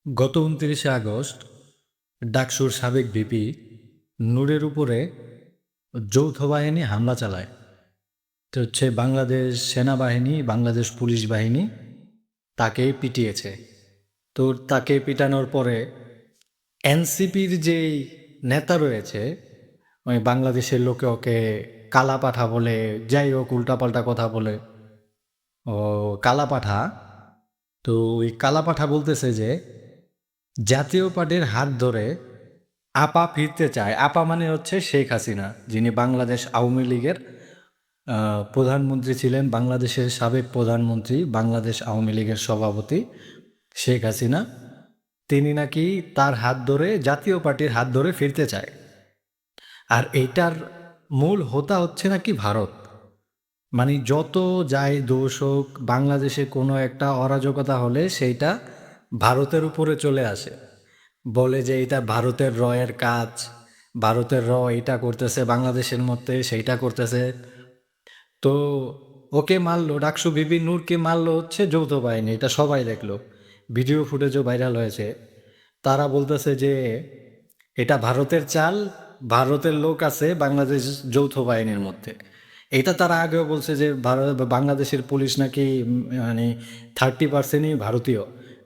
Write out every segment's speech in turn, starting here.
গত ২৯শে আগস্ট ডাকসুর সাবেক ভিপি নূরের উপরে যৌথ বাহিনী হামলা চালায়। তো হচ্ছে বাংলাদেশ সেনাবাহিনী, বাংলাদেশ পুলিশ বাহিনী তাকে পিটিয়েছে। তো তাকে পিটানোর পরে এনসিপির যেই নেতা রয়েছে, ওই বাংলাদেশের লোকে ওকে কালা পাঠা বলে, যাই হোক উল্টাপাল্টা কথা বলে ও কালা পাঠা। তো ওই কালা পাঠা বলতেছে যে জাতীয় পার্টির হাত ধরে আপা ফিরতে চায়। আপা মানে হচ্ছে শেখ হাসিনা, যিনি বাংলাদেশ আওয়ামী লীগের প্রধানমন্ত্রী ছিলেন, বাংলাদেশের সাবেক প্রধানমন্ত্রী, বাংলাদেশ আওয়ামী লীগের সভাপতি শেখ হাসিনা। তিনি নাকি তার হাত ধরে, জাতীয় পার্টির হাত ধরে ফিরতে চায়। আর এইটার মূল হোতা হচ্ছে নাকি ভারত। মানে যত যাই দোষ হোক, বাংলাদেশে কোনো একটা অরাজকতা হলে সেইটা ভারতের উপরে চলে আসে। বলে যে এটা ভারতের রয়ের কাজ, ভারতের এটা করতেছে বাংলাদেশের মধ্যে, সেইটা করতেছে। তো ওকে মারলো, ডাকসু বিবি নূরকে মারলো হচ্ছে যৌথ বাহিনী, এটা সবাই দেখলো, ভিডিও ফুটেজও ভাইরাল হয়েছে। তারা বলতেছে যে এটা ভারতের চাল, ভারতের লোক আছে বাংলাদেশ যৌথ বাহিনীর মধ্যে। এটা তারা আগেও বলছে যে বাংলাদেশের পুলিশ নাকি মানে 30%ই ভারতীয়।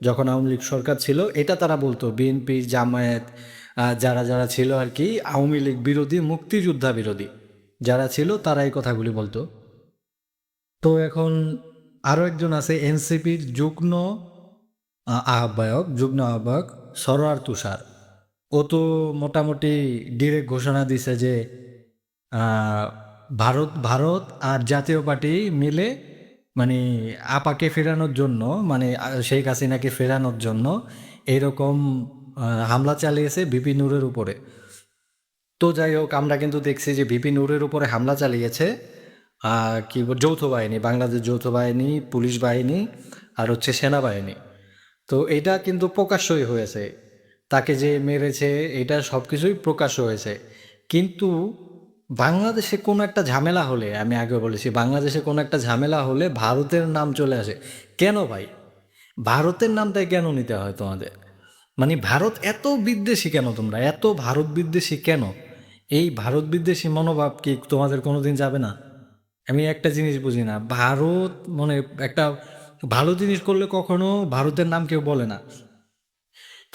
যখন আওয়ামী লীগ সরকার ছিল এটা তারা বলতো, বিএনপি জামায়াত যারা যারা ছিল আর কি, আওয়ামী লীগ বিরোধী, মুক্তিযোদ্ধা বিরোধী যারা ছিল তারা এই কথাগুলি বলতো। তো এখন আরও একজন আছে এনসিপির যুগ্ম আহ্বায়ক সরোয়ার তুষার। ও তো মোটামুটি ডিরেক্ট ঘোষণা দিছে যে আহ, ভারত ভারত আর জাতীয় পার্টি মিলে মানে আপাকে ফেরানোর জন্য, মানে শেখ হাসিনাকে ফেরানোর জন্য এইরকম হামলা চালিয়েছে ভিপি নূরের উপরে। তো যাই হোক, আমরা কিন্তু দেখছি যে ভিপি নূরের উপরে হামলা চালিয়েছে যৌথ বাহিনী, বাংলাদেশ যৌথ বাহিনী, পুলিশ বাহিনী আর হচ্ছে সেনাবাহিনী। তো এটা কিন্তু প্রকাশ্যই হয়েছে, তাকে যে মেরেছে এটা সব কিছুই প্রকাশ্য হয়েছে। কিন্তু বাংলাদেশে কোনো একটা ঝামেলা হলে, আমি আগে বলেছি, বাংলাদেশে কোনো একটা ঝামেলা হলে ভারতের নাম চলে আসে। কেন ভাই? ভারতের নামটাই কেন নিতে হয় তোমাদের? মানে ভারত এত বিদ্বেষী কেন? তোমরা এত ভারত বিদ্বেষী কেন? এই ভারত বিদ্বেষী মনোভাব কি তোমাদের কোনোদিন যাবে না? আমি একটা জিনিস বুঝি না, ভারত মানে একটা ভালো জিনিস করলে কখনো ভারতের নাম কেউ বলে না।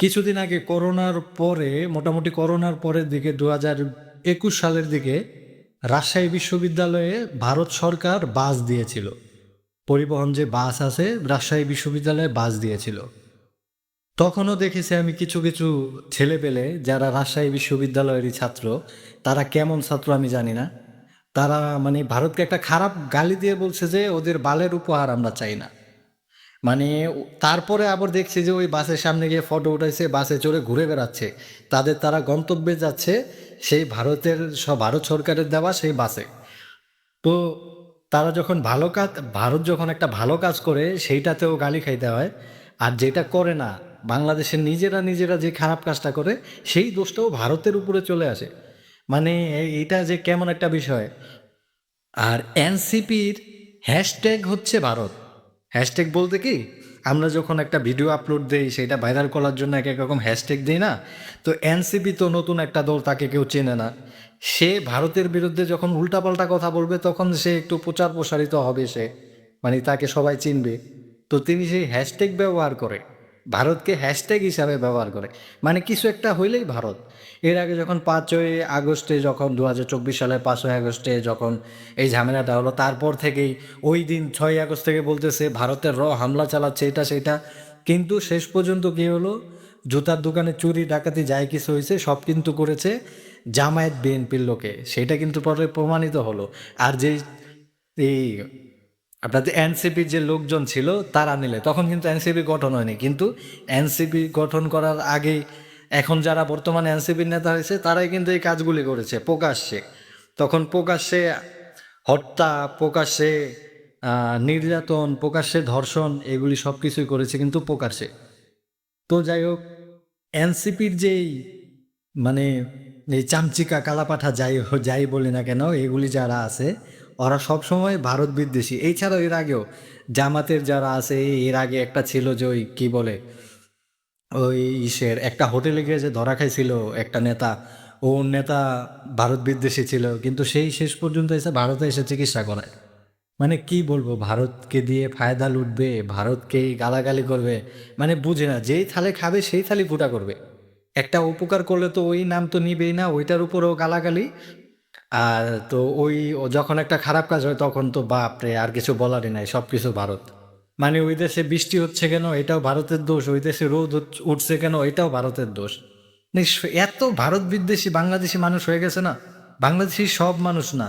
কিছুদিন আগে করোনার পরে, মোটামুটি করোনার পরের দিকে 2021 সালের দিকে রাজশাহী বিশ্ববিদ্যালয়ে ভারত সরকার বাস দিয়েছিল। পরিবহন যে বাস আছে, রাজশাহী বিশ্ববিদ্যালয়ে বাস দিয়েছিল। তখনও দেখেছি আমি কিছু কিছু ছেলেপেলে যারা রাজশাহী বিশ্ববিদ্যালয়েরই ছাত্র, তারা কেমন ছাত্র আমি জানি না, তারা মানে ভারতকে একটা খারাপ গালি দিয়ে বলছে যে ওদের বালের উপহার আমরা চাই না। মানে তারপরে আবার দেখছি যে ওই বাসের সামনে গিয়ে ফটো উঠাইছে, বাসে চড়ে ঘুরে বেড়াচ্ছে, তারা গন্তব্যে যাচ্ছে সেই ভারত সরকারের দেওয়া সেই বাসে। তো তারা যখন ভালো কাজ, ভারত যখন একটা ভালো কাজ করে সেইটাতেও গালি খাইতে হয়, আর যেটা করে না, বাংলাদেশের নিজেরা নিজেরা যে খারাপ কাজটা করে সেই দোষটাও ভারতের উপরে চলে আসে। মানে এইটা যে কেমন একটা বিষয়। আর এনসিপির হ্যাশট্যাগ হচ্ছে ভারত। হ্যাশট্যাগ বলতে কি, আমরা যখন একটা ভিডিও আপলোড দেই সেটা ভাইরাল করার জন্য এক এক রকম হ্যাশট্যাগ দিই না? তো এনসিপি তো নতুন একটা দল, তাকে কেউ চেনে না। সে ভারতের বিরুদ্ধে যখন উল্টাপাল্টা কথা বলবে তখন সে একটু প্রচার প্রসারিত হবে, সে মানে তাকে সবাই চিনবে। তো তিনি সেই হ্যাশট্যাগ ব্যবহার করে, ভারতকে হ্যাশট্যাগ হিসাবে ব্যবহার করে। মানে কিছু একটা হইলেই ভারত। এর আগে যখন 5ই আগস্টে, যখন 2024 সালের 5ই আগস্টে যখন এই ঝামেলাটা হলো, তারপর থেকেই ওই দিন 6ই আগস্ট থেকে বলতেছে ভারতের হামলা চালাচ্ছে, এটা সেটা। কিন্তু শেষ পর্যন্ত কী হলো? জুতার দোকানে চুরি ডাকাতি যাই কিছু হয়েছে সব কিন্তু করেছে জামায়াত বিএনপির লোকে, সেটা কিন্তু পরে প্রমাণিত হলো। আর যেই এই আপনাদের এনসিপির যে লোকজন ছিল তারা নিলে, তখন কিন্তু এনসিপি গঠন হয়নি, কিন্তু এনসিপি গঠন করার আগেই এখন যারা বর্তমানে এনসিপির নেতা হয়েছে তারাই কিন্তু এই কাজগুলি করেছে প্রকাশ্যে। তখন প্রকাশ্যে হত্যা, প্রকাশ্যে নির্যাতন, প্রকাশ্যে ধর্ষণ, এগুলি সব কিছুই করেছে কিন্তু প্রকাশ্যে। তো যাই হোক, এনসিপির যেই মানে এই চামচিকা কালাপাঠা যাই বলি না কেন, এগুলি যারা আছে ওরা সবসময় ভারত বিদ্বেষী। এছাড়াও এর আগেও জামাতের যারা আছে, এর আগে একটা ছিল যে ওই কী বলে, ওই ইসের একটা হোটেলে গিয়ে যে ধরা খাইছিল একটা নেতা, ও নেতা ভারত বিদ্বেষী ছিল, কিন্তু সেই শেষ পর্যন্ত এসে ভারতে এসে চিকিৎসা করায়। মানে কি বলবো, ভারতকে দিয়ে ফায়দা লুটবে, ভারতকেই গালাগালি করবে, মানে বুঝে না, যেই থালে খাবে সেই থালি ফুটা করবে। একটা উপকার করলে তো ওই নাম তো নিবেই না, ওইটার উপরেও গালাগালি। আর তো ওই যখন একটা খারাপ কাজ হয় তখন তো বাপরে আর কিছু বলারই নাই, সব কিছু ভারত। মানে ওই দেশে বৃষ্টি হচ্ছে কেন, এটাও ভারতের দোষ, ওই দেশে রোদ উঠছে কেন, এটাও ভারতের দোষ। এত ভারত বিদ্বেষী বাংলাদেশি মানুষ হয়ে গেছে না। বাংলাদেশি সব মানুষ না,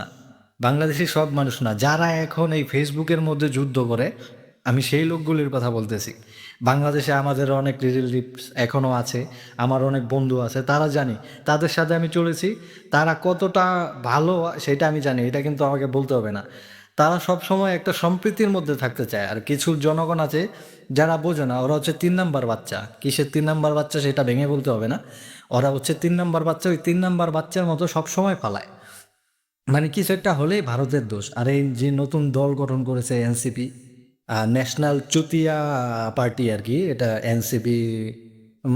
বাংলাদেশি সব মানুষ না, যারা এখন এই ফেসবুকের মধ্যে যুদ্ধ করে, আমি সেই লোকগুলির কথা বলতেছি। বাংলাদেশে আমাদের অনেক রিলেটিভস এখনও আছে, আমার অনেক বন্ধু আছে, তারা জানি, তাদের সাথে আমি চলেছি, তারা কতটা ভালো সেটা আমি জানি, এটা কিন্তু আমাকে বলতে হবে না। তারা সব সময় একটা সম্প্রীতির মধ্যে থাকতে চায়। আর কিছু জনগণ আছে যারা বোঝে না, ওরা হচ্ছে 3 নাম্বার বাচ্চা। কিসের 3 নাম্বার বাচ্চা সেটা ভেঙে বলতে হবে না, ওরা হচ্ছে 3 নাম্বার বাচ্চা, ওই 3 নাম্বার বাচ্চার মতো সব সময় পালায়। মানে কিছু একটা হলেই ভারতের দোষ। আর এই যে নতুন দল গঠন করেছে এনসিপি, ন্যাশনাল চুতিয়া পার্টি আর কি, এটা এনসিপি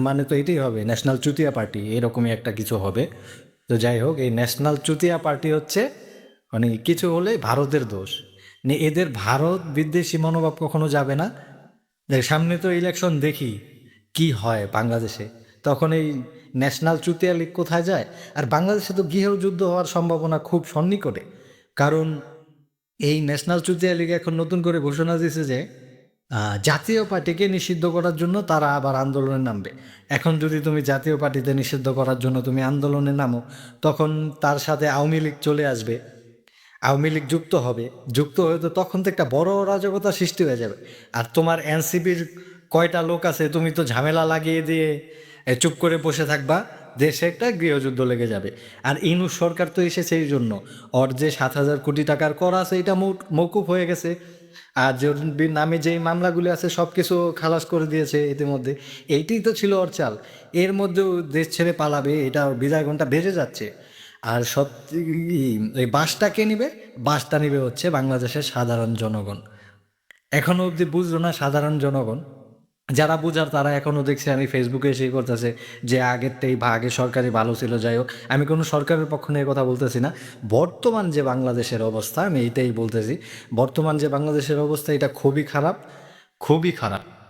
মানে তো এটাই হবে, ন্যাশনাল চুতিয়া পার্টি, এরকমই একটা কিছু হবে। তো যাই হোক, এই ন্যাশনাল চুতিয়া পার্টি হচ্ছে মানে কিছু হলে ভারতের দোষ। মানে এদের ভারত বিদ্বেষী মনোভাব কখনো যাবে না। দেখ সামনে তো ইলেকশন, দেখি কি হয় বাংলাদেশে, তখন এই ন্যাশনাল চুতিয়া লীগ কোথায় যায়। আর বাংলাদেশে তো গৃহযুদ্ধ হওয়ার সম্ভাবনা খুব সন্নিকটে, কারণ এই ন্যাশনাল চুতিয়া লীগ এখন নতুন করে ঘোষণা দিয়েছে যে জাতীয় পার্টিকে নিষিদ্ধ করার জন্য তারা আবার আন্দোলনে নামবে। এখন যদি তুমি জাতীয় পার্টিতে নিষিদ্ধ করার জন্য তুমি আন্দোলনে নামো, তখন তার সাথে আওয়ামী লীগ চলে আসবে, আওয়ামী লীগ যুক্ত হবে, যুক্ত হয়ে তো তখন তো একটা বড় অরাজকতা সৃষ্টি হয়ে যাবে। আর তোমার এনসিপির কয়টা লোক আছে, তুমি তো ঝামেলা লাগিয়ে দিয়ে চুপ করে বসে থাকবা, দেশে একটা গৃহযুদ্ধ লেগে যাবে। আর ইনুস সরকার তো এসেছে এই জন্য, ওর যে 7,000 কোটি টাকার কর আছে এটা মৌকুফ হয়ে গেছে। আর যে নামে যেই মামলাগুলি আছে সব কিছু খালাস করে দিয়েছে ইতিমধ্যে। এইটাই তো ছিল ওর চাল। এর মধ্যেও দেশ ছেড়ে পালাবে, এটা ওর বিদায় ঘন্টা বেজে যাচ্ছে। আর সব এই বাসটা কে নিবে, বাসটা নিবে হচ্ছে বাংলাদেশের সাধারণ জনগণ। এখনো অবধি বুঝলো না সাধারণ জনগণ, যারা বুঝার তারা এখনও দেখছে আমি ফেসবুকে এসে করতেছে যে আগেরটাই বা আগে সরকারি ভালো ছিল। যাই হোক, আমি কোনো সরকারের পক্ষ নিয়ে কথা বলতেছি না, বর্তমান যে বাংলাদেশের অবস্থা আমি এইটাই বলতেছি। বর্তমান যে বাংলাদেশের অবস্থা এটা খুবই খারাপ, খুবই খারাপ।